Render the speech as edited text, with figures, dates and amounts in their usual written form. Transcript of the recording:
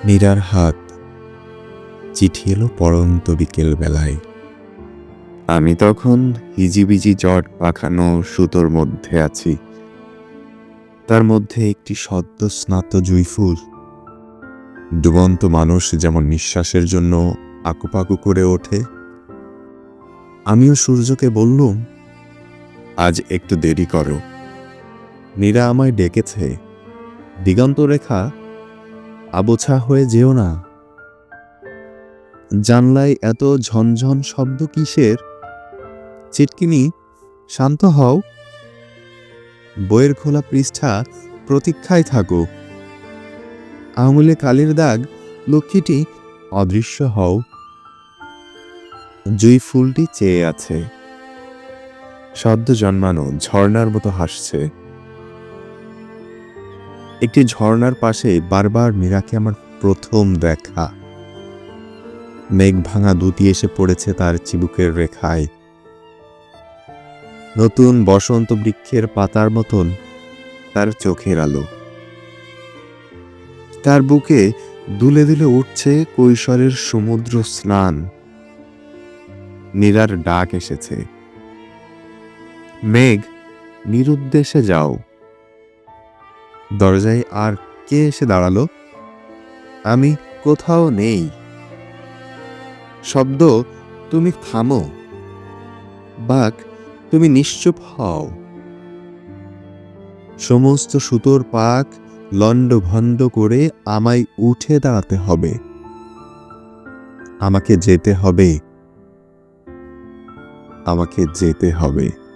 নীরার হাত। চিঠি এলো পড়ন্ত বিকেল বেলায়। আমি তখন হিজিবিজি জট পাখানো সুতোর মধ্যে আছি। তার মধ্যে একটি সদ্য স্নাত জুঁইফুল। ডুবন্ত মানুষ যেমন নিঃশ্বাসের জন্য আকুপাকু করে ওঠে, আমিও সূর্যকে বললুম, আজ একটু দেরি করো। নীরা আমায় ডেকেছে, দিগন্ত রেখা, আবোছা হয়ে যেও না। জানলায় এত ঝনঝন শব্দ কিসের? চিটকিনি, শান্ত হও। বইয়ের খোলা পৃষ্ঠা প্রতীক্ষায় থাকো। আঙুলে কালির দাগ, লক্ষ্মীটি অদৃশ্য হও। জুঁই ফুলটি চেয়ে আছে, সদ্য জন্মানো ঝর্ণার মতো হাসছে। একটি ঝর্ণার পাশে বারবার মীরাকে আমার প্রথম দেখা। মেঘ ভাঙা দুটি এসে পড়েছে তার চিবুকের রেখায়। নতুন বসন্ত বৃক্ষের পাতার মতন তার চোখের আলো। তার বুকে দুলে দুলে উঠছে কৈশোরের সমুদ্র স্নান। নীরার ডাক এসেছে, মেঘ, নিরুদ্দেশে যাও। দরজায় আর কে এসে দাঁড়ালো? আমি কোথাও নেই। শব্দ, তুমি থামো। বাক, তুমি নিশ্চুপ হও। সমস্ত সুতোর পাক লণ্ডভণ্ড করে আমায় উঠে দাঁড়াতে হবে। আমাকে যেতে হবে, আমাকে যেতে হবে।